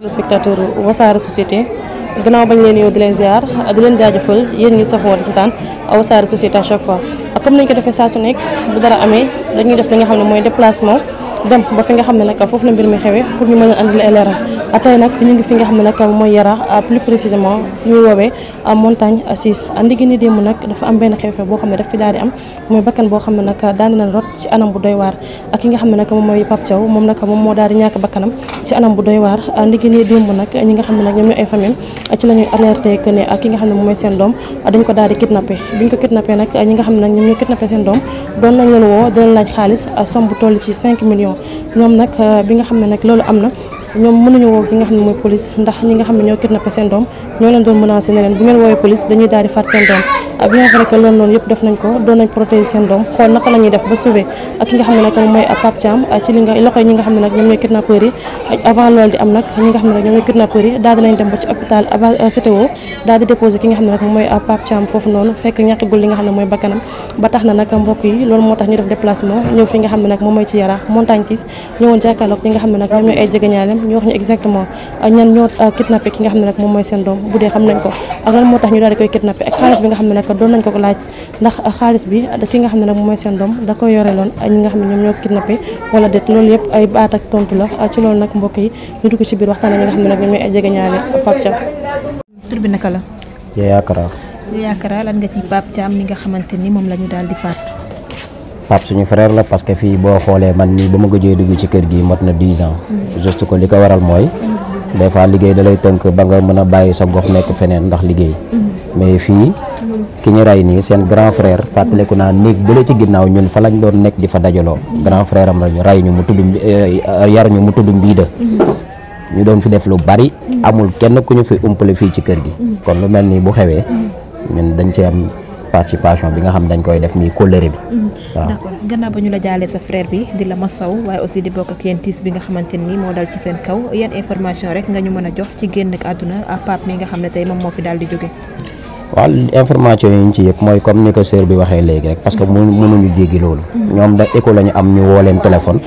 spectateur Wassare Société gannaaw bañ leen yow di leen ziar di leen jaajëfal yéen ñi safoo di seetaan Wassare Société à chaque fois comme nañ ko defee saa su nekk bu dara amee dañuy def li nga xam ne mooy déplacement dem ba fi nga xam ne nag foofu la mbir mi xewee pour ñu mën a andil ay leeral tey nag ñu ngi fi nga xam ne nag mooy Yaraax plus précisément fi ñuy woowee montagne assise ndigi ni démb nag dafa am benn xew-xew boo xam ne daf fi daal di am mooy bakkan boo xam ne nag daan nañ rot ci anam bu doy waar ak ki nga xam ne nag moom mooy Pape Thiaw moom nag moom moo daal di ñàkk bakkanam ci anam bu doy waar ndigi ni démb nag ñi nga xam ne nag ñoom ñooy ay famille ci la ñuy alerté que ne ki nga xam ne moom mooy seen doom dañ ko daal di kidnappé biñ ko kidnappé nag ñi nga xam ne nag ñoom ñoo kidnappé seen doom doon nañ leen woo di leen laaj xaalis somme bu toll ci 5 millions ñoom nag bi nga xam ne nag loolu am na ñoom mënuñu woo ki nga xam ne mooy police ndax ñi nga xam ne ñoo kidnappé seen doom ñoo leen doon menacé ne leen bu ngeen woowee police dañuy daal di faat seen doom bien vrai que loolu noonu yëpp def nañ ko doon nañ protéger seen doom xool naka la ñuy def ba sauver ak ki nga xam ne nag moom mooy Pape Thiam ci li nga loxoy ñi nga xam ne nag ñoom ñooy kidnappeurs yi avant loolu di am nag ñi nga xam ne nag ñoom ñooy kidnappeurs yi daal dinañ dem ba ci hôpital CTO daal di déposé ki nga xam ne nag moom mooy Pape Thiam foofu noonu fekk ñàkkagul li nga xam ne mooy bakkanam ba tax na nag mbokk yi loolu moo tax ñu def déplacement ñëw fi nga xam ne nag moom mooy ci Yaraax montagne 6 ñëwoon jàkkaarloog ñi nga xam ne nag ñoom ñooy ay jegeñaaleem ñu wax ñu exactement ñan ñoo kidnappé ki nga xam ne nag moom mooy seen doom bu dee xam nañ ko ak lan moo tax ñu daal di koy kidnappé ak xaalis bi nga xam ne nag doon nañ ko ko laaj ndax xaalis bi ki nga xam ne nag moom mooy seen doom da koy yore loon ñi nga xam ne ñoom ñoo kidnappé wala déet loolu yëpp ay baat ak tontu la ci loolu nag mbokk yi ñu dugg ci biir waxtaan ñi nga xam ne nag ñoom ñooy ay jegeñaale Pape Thiam. tur bi naka la. Yaya Kara lan nga ci Pape Thiam mi nga xamante ni moom la ñu daal di faat. Pape suñu frère la parce que fii boo xoolee man nii ba ma gëjee dugg ci kër gi mot na 10 ans. juste que li ko waral mooy. des fois liggéey da lay tënk ba nga mën a bàyyi sa gox nekk feneen ndax liggéey. mais fii ki ñu rey nii seen grand frère fàttaliku naa néeg bële ci ginnaaw ñun fa lañ doon nekk di fa dajaloo. grand frère am lañu rey ñu mu tudd yar ñu mu tudd Mbiida. ñu doon fi def lu bari. amul kenn ku ñu fi umpale fii ci kër gi. kon lu mel nii bu xewee. ñun dañ ci am participation bi nga xam dañ koy def mi kóllëre bi. waaw d'accord gannaaw ba ñu la jaalee sa frère bi di la masaw waaye aussi di bokk ak yéen tiis bi nga xamante ni moo dal ci seen kaw yan information rek nga ñu mën a jox ci génn ak àdduna ak Pape mi nga xam ne tey moom moo fi daal di jóge. waaw information yi ñu ci yëpp mooy comme ni ko sœur bi waxee léegi rek parce que mënuñu jéggi loolu. ñoom da école lañu am ñu woo leen téléphone.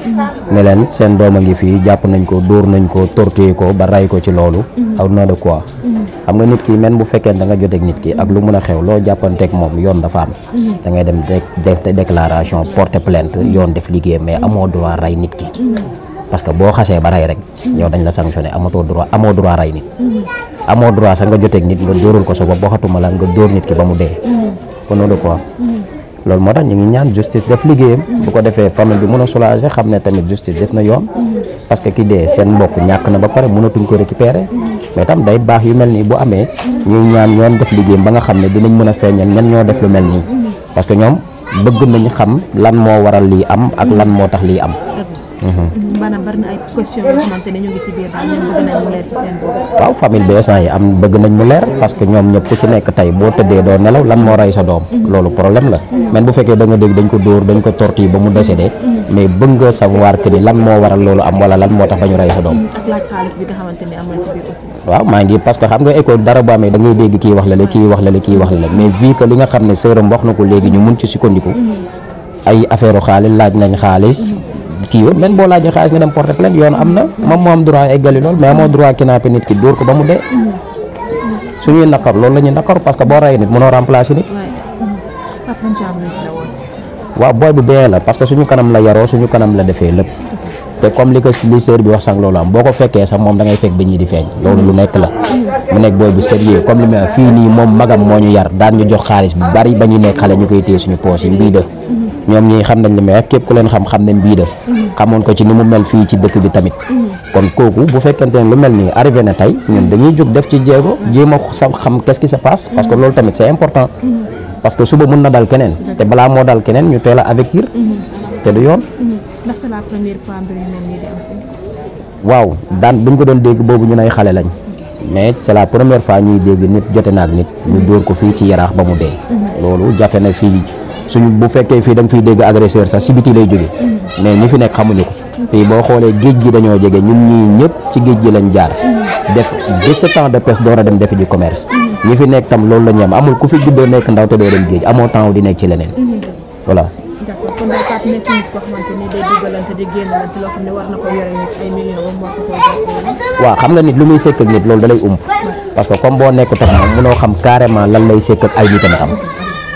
ne leen seen doom a ngi fii jàpp nañ ko dóor nañ ko torturer ko ba rey ko ci loolu. au nom de quoi. xam nga nit ki même bu fekkee da nga joteeg nit ki ak lu mën a xew loo jàppanteeg moom yoon dafa am. da ngay dem def déclaration porter plainte yoon def liggéey mais amoo droit rey nit ki. parce que boo xasee ba rey rek. yow dañ la sanctionné amoo droit rey nit. amoo droit sax nga joteeg nit nga dóorul ko sa bopp waxatuma la nga dóor nit ki ba mu dee. au nom de quoi. loolu moo tax ñu ngi ñaan justice def liggéeyam. bu ko defee famille bi mën a soulager xam ne tamit justice def na yoon. parce que ki dee seen mbokk ñàkk na ba pare mënatuñ ko récupérer. mais tam day baax yu mel nii bu amee ñuy ñaan yoon def liggéeyam ba nga xam ne dinañ mën a feeñal ñan ñoo def lu mel nii. parce que ñoom bëgg nañu xam lan moo waral lii am ak lan moo tax lii am. maanaam bari na ay question yoo xamante ne ñu ngi ci biir daal ñoom bëgg nañ mu leer ci seen bopp. waaw famille bi instant yi am bëgg nañ mu leer parce que ñoom ñëpp ku ci nekk tey boo tëddee doo nelaw lan moo rey sa doom. loolu problème la. même bu fekkee da nga dégg dañ ko dóor dañ ko torturer ba mu décédé. mais bëgg nga savoir que ni lan moo waral loolu am wala lan moo tax ba ñu rey sa doom. ak laaj xaalis bi nga xamante ne am na ci biir aussi. waaw maa ngi parce que xam nga école dara bu amee da ngay dégg kii wax la kii wax la kii wax la mais vu que li nga xam ne sëram wax na ko léegi ñu mun ci sukkandiku. ay affaire xaalis laaj nañ xaalis. kii yow même boo laajee xaalis nga dem porter plainte yoon am na moom moo am droit eggali lool mais amoo droit kidnappé nit ki dóor ko ba mu dee. suñuy naqar loolu la ñuy naqar parce que boo rey nit mënoo remplacer nit. waaw booy bu bee la parce que suñu kanam la yaroo suñu kanam la defee lépp. te comme li sœur bi wax sànq loolu am boo ko fekkee sax moom da ngay fekk ba ñii di feeñ loolu lu nekk la. mu nekk booy bu sérieux comme li ma fii nii moom magam moo ñu yar daan ñu jox xaalis bu bari ba ñuy nekk xale ñu koy téye suñu poos yi Mbiida. ñoom ñii xam nañ li may wax képp ku leen xam ne Mbiida. xamoon ko ci ni mu mel fii ci dëkk bi tamit. kon kooku bu fekkente ne lu mel nii arrivé na tey ñun dañuy jóg def ci jéego jéem a xam qu'est-ce qui se passe parce que loolu tamit c'est important. parce que suba mun na dal keneen. te balaa moo dal keneen ñu teel a avertir. te du yoon. ndax c'est la première fois mbir mi mel nii di am fi. waaw daan buñ ko doon dégg boobu ñun ay xale lañ. mais c'est la première fois ñuy dégg nit jote na ak nit. ñu dóor ko fii ci Yaraax ba mu dee. loolu jafe na fii suñu bu fekkee fii da nga fiy dégg agresseur sax si biti lay jóge mais ñi fi nekk xamuñu ko. fii boo xoolee géej gi dañoo jege ñun ñii ñëpp ci géej gi lañ jaar. def 17 ans de pêche door a dem defi ji commerce. ñi fi nekk tam loolu la ñu am amul ku fi juddoo nekk ndaw te doo dem géej amoo temps di nekk ci leneen. voilà. d'accord kon daal Pape nekk nit koo xamante ni day dugalante di génnalante loo xam ne war na ko yore nit ay millions ba mu war ko koo jox. waaw xam nga nit lu muy sekk ak nit loolu da lay ump parce que comme boo nekkut ak moom mënoo xam carrément lan lay sekk ak ay nitam am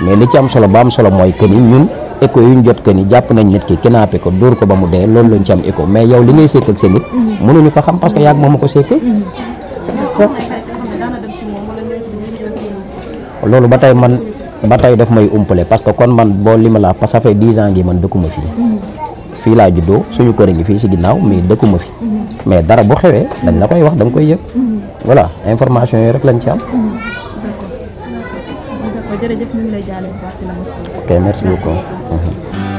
mais li ci am solo ba am solo mooy que ni ñun écho yu ñu jot que ni jàpp nañ nit ki kidnappé ko dóor ko ba mu dee loolu lañ ci am écho mais yow li ngay sekk ak sa nit mënuñu ko xam parce que yaag moom a ko sekk loolu ba tey daf may umpale parce que kon man boo li ma la parce que ça fait 10 ans gi man dëkkuma fii laa juddoo suñu kër ngi fii si ginnaaw mais dëkkuma fi mais dara bu xewee dañ la koy wax da nga koy yëg voilà information yi rek lañ ci am. D'accord jërëjëf ñu ngi lay jaale bu baax di la mos. ok merci beaucoup.